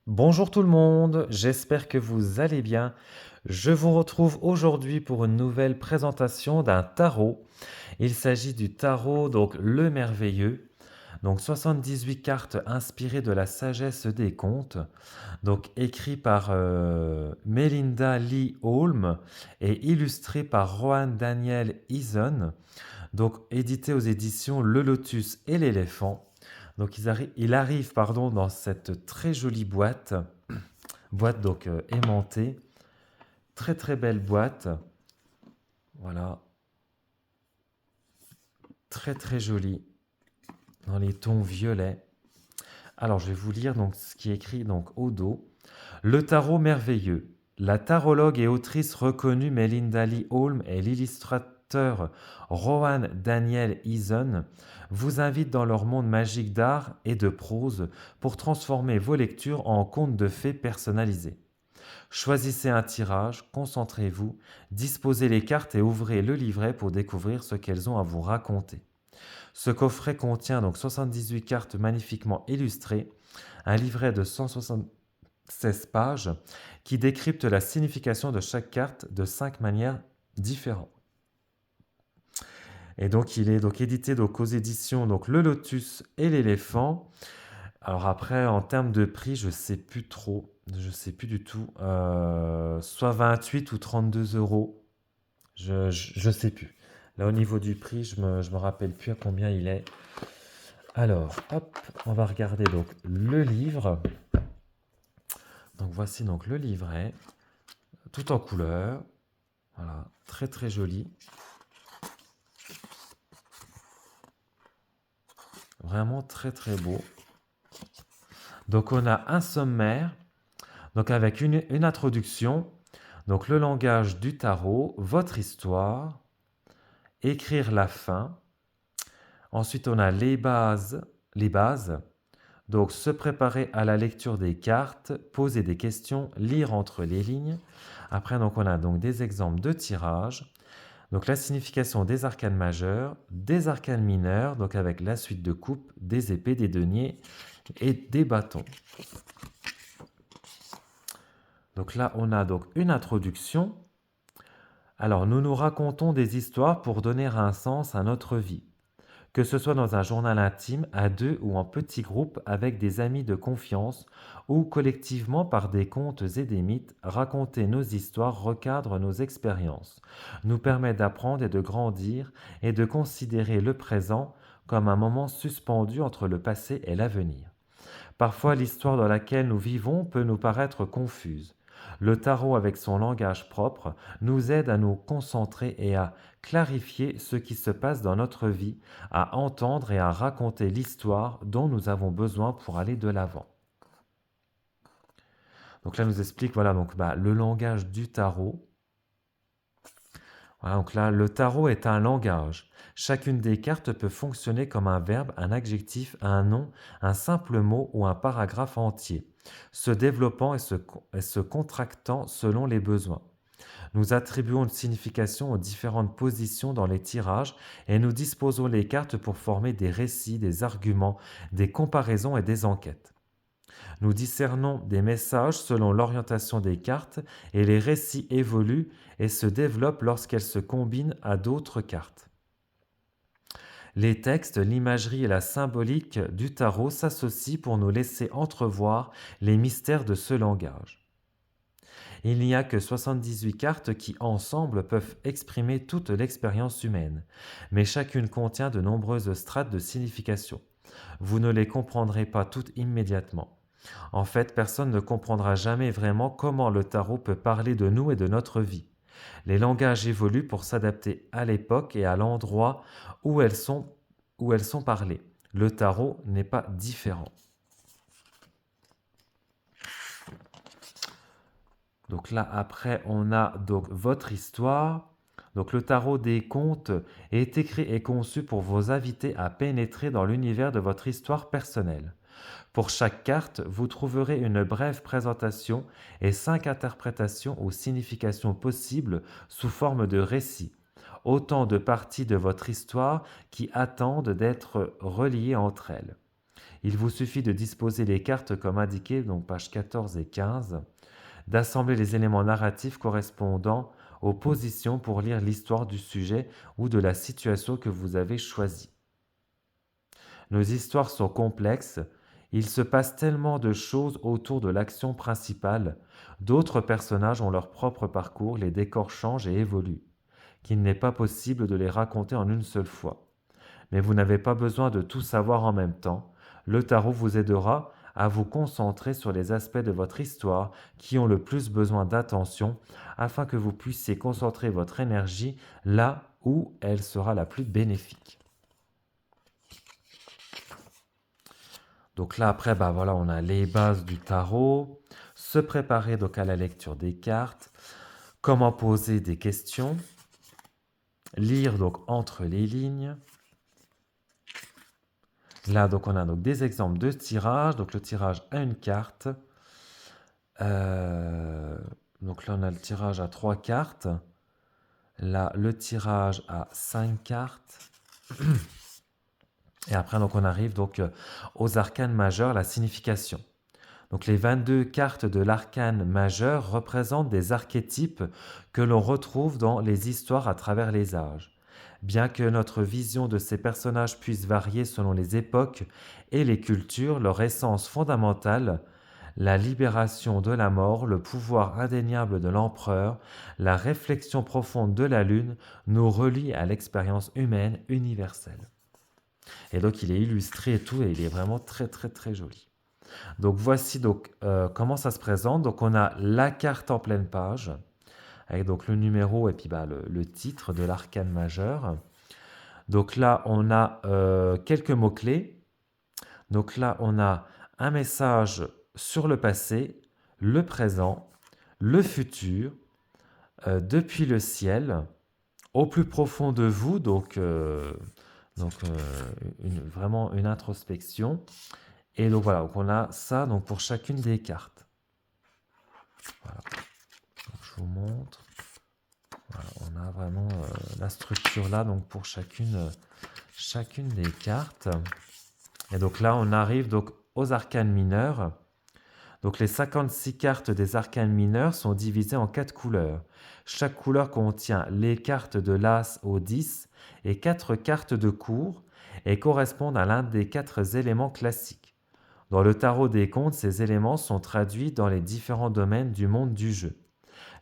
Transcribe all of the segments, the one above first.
Bonjour tout le monde, j'espère que vous allez bien. Je vous retrouve aujourd'hui pour une nouvelle présentation d'un tarot. Il s'agit du tarot, donc le merveilleux. Donc 78 cartes inspirées de la sagesse des contes. Donc écrit par Melinda Lee Holm et illustré par Rohan Daniel Eason. Donc édité aux éditions Le Lotus et l'éléphant. Donc il arrive pardon, dans cette très jolie boîte donc aimantée, très très belle boîte, voilà, très très jolie, dans les tons violets. Alors je vais vous lire donc ce qui est écrit donc au dos. Le tarot merveilleux. La tarologue et autrice reconnue Melinda Lee Holm et l'illustrateur Rowan Daniel Eason vous invitent dans leur monde magique d'art et de prose pour transformer vos lectures en contes de fées personnalisés. Choisissez un tirage, concentrez-vous, disposez les cartes et ouvrez le livret pour découvrir ce qu'elles ont à vous raconter. Ce coffret contient donc 78 cartes magnifiquement illustrées, un livret de 176 pages qui décrypte la signification de chaque carte de 5 manières différentes. Et donc il est donc édité donc aux éditions donc Le Lotus et l'éléphant. Alors après, en termes de prix, je sais plus trop, je sais plus du tout. Soit 28 ou 32 euros, je sais plus. Là, au niveau du prix, je me rappelle plus à combien il est. Alors, hop, on va regarder donc le livre. Donc voici donc le livret, tout en couleur. Voilà, très très joli. Vraiment très très beau. Donc on a un sommaire, donc avec une introduction, donc le langage du tarot, votre histoire, écrire la fin. Ensuite, on a les bases. Donc, se préparer à la lecture des cartes, poser des questions, lire entre les lignes. Après, donc, on a donc des exemples de tirage. Donc, la signification des arcanes majeurs, des arcanes mineurs, donc avec la suite de coupes, des épées, des deniers et des bâtons. Donc là, on a donc une introduction. Alors, nous nous racontons des histoires pour donner un sens à notre vie. Que ce soit dans un journal intime, à deux ou en petit groupe avec des amis de confiance, ou collectivement par des contes et des mythes, raconter nos histoires recadre nos expériences, nous permet d'apprendre et de grandir et de considérer le présent comme un moment suspendu entre le passé et l'avenir. Parfois, l'histoire dans laquelle nous vivons peut nous paraître confuse. Le tarot, avec son langage propre, nous aide à nous concentrer et à clarifier ce qui se passe dans notre vie, à entendre et à raconter l'histoire dont nous avons besoin pour aller de l'avant. Donc là, nous explique voilà donc le langage du tarot. Voilà, donc là, le tarot est un langage. Chacune des cartes peut fonctionner comme un verbe, un adjectif, un nom, un simple mot ou un paragraphe entier, se développant et se contractant selon les besoins. Nous attribuons une signification aux différentes positions dans les tirages et nous disposons les cartes pour former des récits, des arguments, des comparaisons et des enquêtes. Nous discernons des messages selon l'orientation des cartes et les récits évoluent et se développent lorsqu'elles se combinent à d'autres cartes. Les textes, l'imagerie et la symbolique du tarot s'associent pour nous laisser entrevoir les mystères de ce langage. Il n'y a que 78 cartes qui, ensemble, peuvent exprimer toute l'expérience humaine, mais chacune contient de nombreuses strates de signification. Vous ne les comprendrez pas toutes immédiatement. En fait, personne ne comprendra jamais vraiment comment le tarot peut parler de nous et de notre vie. Les langages évoluent pour s'adapter à l'époque et à l'endroit où elles sont parlées. Le tarot n'est pas différent. Donc là, après, on a donc votre histoire. Donc le tarot des contes est écrit et conçu pour vous inviter à pénétrer dans l'univers de votre histoire personnelle. Pour chaque carte, vous trouverez une brève présentation et 5 interprétations ou significations possibles sous forme de récits. Autant de parties de votre histoire qui attendent d'être reliées entre elles. Il vous suffit de disposer les cartes comme indiqué, donc pages 14 et 15, d'assembler les éléments narratifs correspondant aux positions pour lire l'histoire du sujet ou de la situation que vous avez choisie. Nos histoires sont complexes, il se passe tellement de choses autour de l'action principale, d'autres personnages ont leur propre parcours, les décors changent et évoluent, qu'il n'est pas possible de les raconter en une seule fois. Mais vous n'avez pas besoin de tout savoir en même temps. Le tarot vous aidera à vous concentrer sur les aspects de votre histoire qui ont le plus besoin d'attention afin que vous puissiez concentrer votre énergie là où elle sera la plus bénéfique. Donc là, après, bah voilà, on a les bases du tarot, se préparer donc à la lecture des cartes, comment poser des questions, lire donc entre les lignes. Là, donc on a donc des exemples de tirage. Donc le tirage à une carte. Donc là, on a le tirage à 3 cartes. Là, le tirage à 5 cartes. Et après, donc on arrive donc aux arcanes majeurs, la signification. Donc les 22 cartes de l'arcane majeur représentent des archétypes que l'on retrouve dans les histoires à travers les âges. Bien que notre vision de ces personnages puisse varier selon les époques et les cultures, leur essence fondamentale, la libération de la mort, le pouvoir indéniable de l'empereur, la réflexion profonde de la lune, nous relie à l'expérience humaine universelle. Et donc il est illustré et tout, et il est vraiment très très très joli. Donc voici donc comment ça se présente. Donc on a la carte en pleine page, avec donc le numéro et puis bah, le titre de l'arcane majeur. Donc là, on a quelques mots-clés. Donc là, on a un message sur le passé, le présent, le futur, depuis le ciel, au plus profond de vous, vraiment une introspection. Et donc voilà, donc on a ça donc pour chacune des cartes. Voilà. Donc je vous montre. Voilà, on a vraiment la structure là donc pour chacune des cartes. Et donc là, on arrive donc aux arcanes mineurs. Donc les 56 cartes des arcanes mineurs sont divisées en 4 couleurs. Chaque couleur contient les cartes de l'As au 10 et 4 cartes de cour et correspondent à l'un des 4 éléments classiques. Dans le tarot des comptes, ces éléments sont traduits dans les différents domaines du monde du jeu.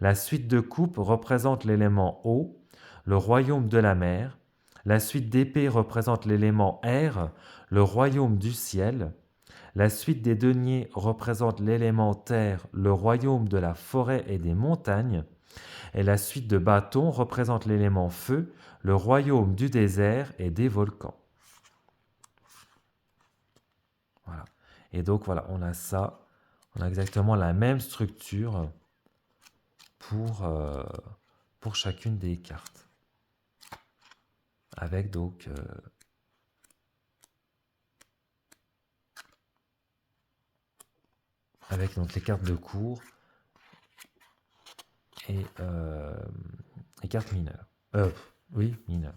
La suite de coupes représente l'élément eau, le royaume de la mer. La suite d'épée représente l'élément air, le royaume du ciel. La suite des deniers représente l'élément terre, le royaume de la forêt et des montagnes. Et la suite de bâtons représente l'élément feu, le royaume du désert et des volcans. Voilà. Et donc voilà, on a ça. On a exactement la même structure pour chacune des cartes. Avec donc les cartes de cour et les cartes mineures. Oui, mineures.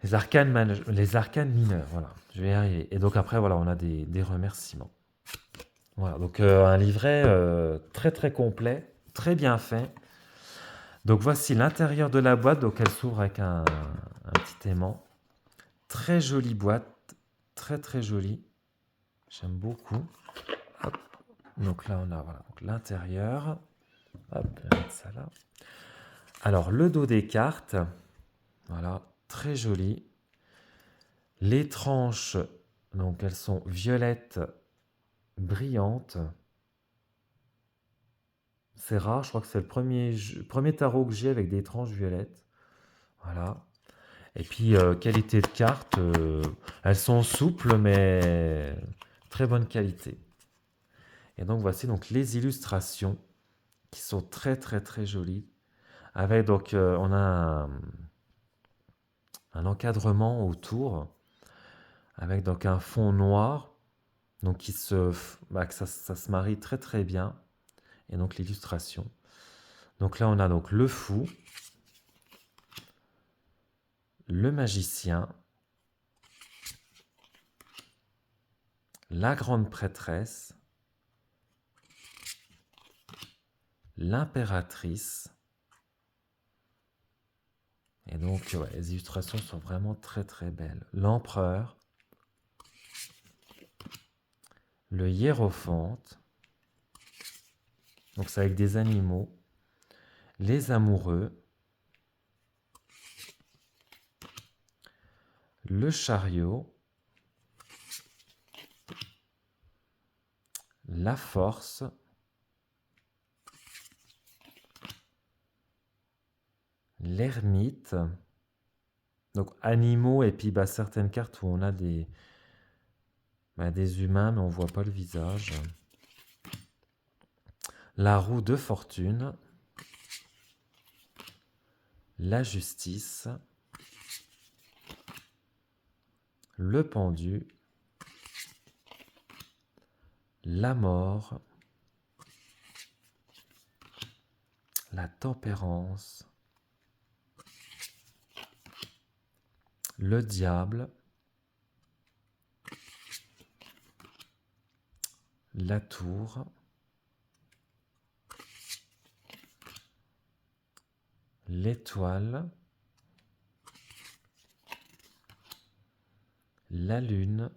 Les arcanes mineures, voilà, je vais y arriver. Et donc après, voilà, on a des remerciements. Voilà, donc un livret très très complet, très bien fait. Donc voici l'intérieur de la boîte, donc elle s'ouvre avec un petit aimant. Très jolie boîte, très très jolie. J'aime beaucoup. Hop. Donc là, on a voilà, l'intérieur. Hop, je vais mettre ça là. Alors, le dos des cartes. Voilà, très joli. Les tranches, donc elles sont violettes brillantes. C'est rare, je crois que c'est le premier tarot que j'ai avec des tranches violettes. Voilà. Et puis, qualité de cartes, elles sont souples, mais très bonne qualité. Et donc, voici donc les illustrations qui sont très, très, très jolies. Avec donc, on a un encadrement autour, avec donc un fond noir, donc que ça se marie très, très bien. Et donc, l'illustration. Donc là, on a donc le fou, le magicien, la grande prêtresse, l'impératrice. Et donc, ouais, les illustrations sont vraiment très très belles. L'empereur, le hiérophante, donc c'est avec des animaux, les amoureux, le chariot, la force, l'ermite, donc animaux et puis certaines cartes où on a des humains mais on voit pas le visage. La roue de fortune, la justice, le pendu, la mort, la tempérance, le diable, la tour, l'étoile, la lune,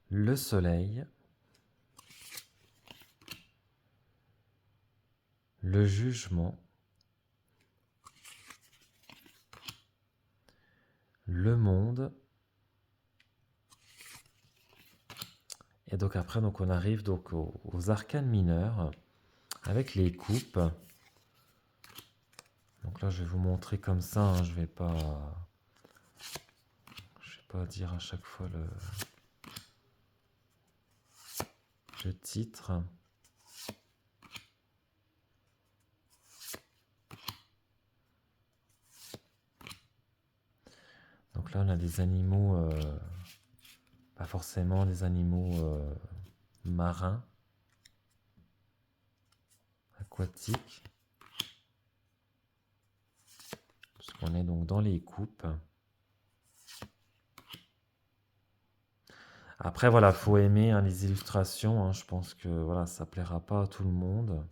le soleil, le jugement, le monde. Et donc après, donc on arrive donc aux arcanes mineurs avec les coupes. Donc là, je vais vous montrer comme ça. Hein, je vais pas dire à chaque fois le titre. Donc là, on a des animaux, pas forcément des animaux marins, aquatiques, puisqu'on est donc dans les coupes. Après, voilà, faut aimer hein, les illustrations. Hein, je pense que voilà, ça plaira pas à tout le monde.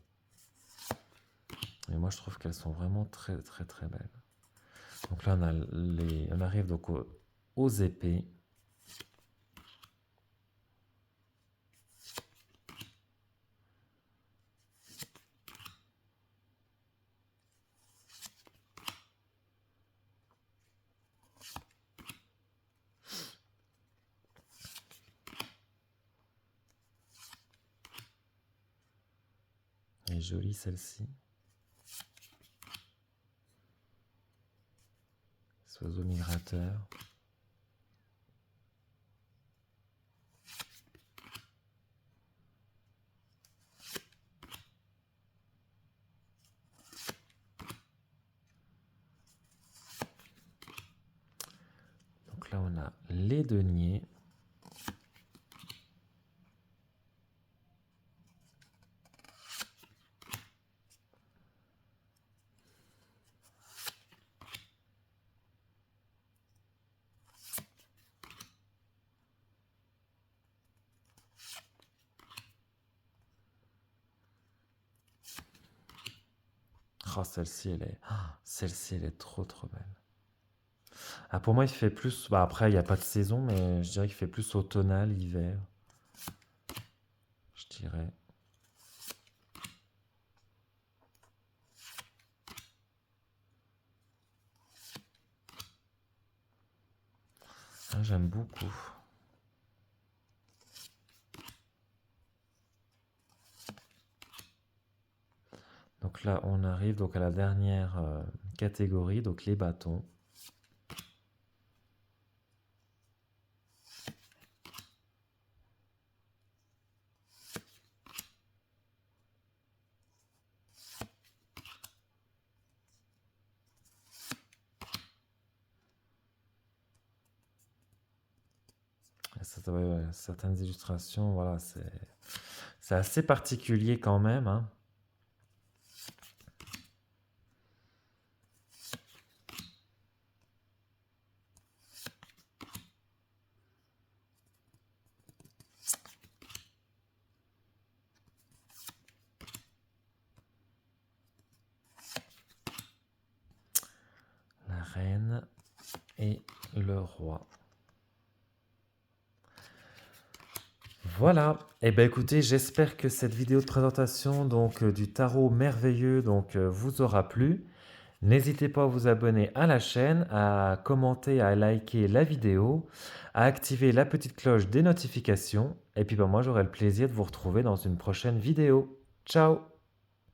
Mais moi, je trouve qu'elles sont vraiment très, très, très belles. Donc là, on arrive donc aux épées. Elle est jolie celle-ci. Ce oiseau migrateur. Donc là, on a les deniers. Oh, celle-ci, elle est trop trop belle. Ah, pour moi, il fait plus. Bah, après, il n'y a pas de saison, mais je dirais qu'il fait plus automnal, hiver. Je dirais. Ah, j'aime beaucoup. Donc là, on arrive donc à la dernière catégorie, donc les bâtons. Certaines illustrations, voilà, c'est assez particulier quand même. Hein. reine et le roi. Voilà. Eh ben écoutez, j'espère que cette vidéo de présentation du tarot merveilleux vous aura plu. N'hésitez pas à vous abonner à la chaîne, à commenter, à liker la vidéo, à activer la petite cloche des notifications. Et puis moi, j'aurai le plaisir de vous retrouver dans une prochaine vidéo. Ciao!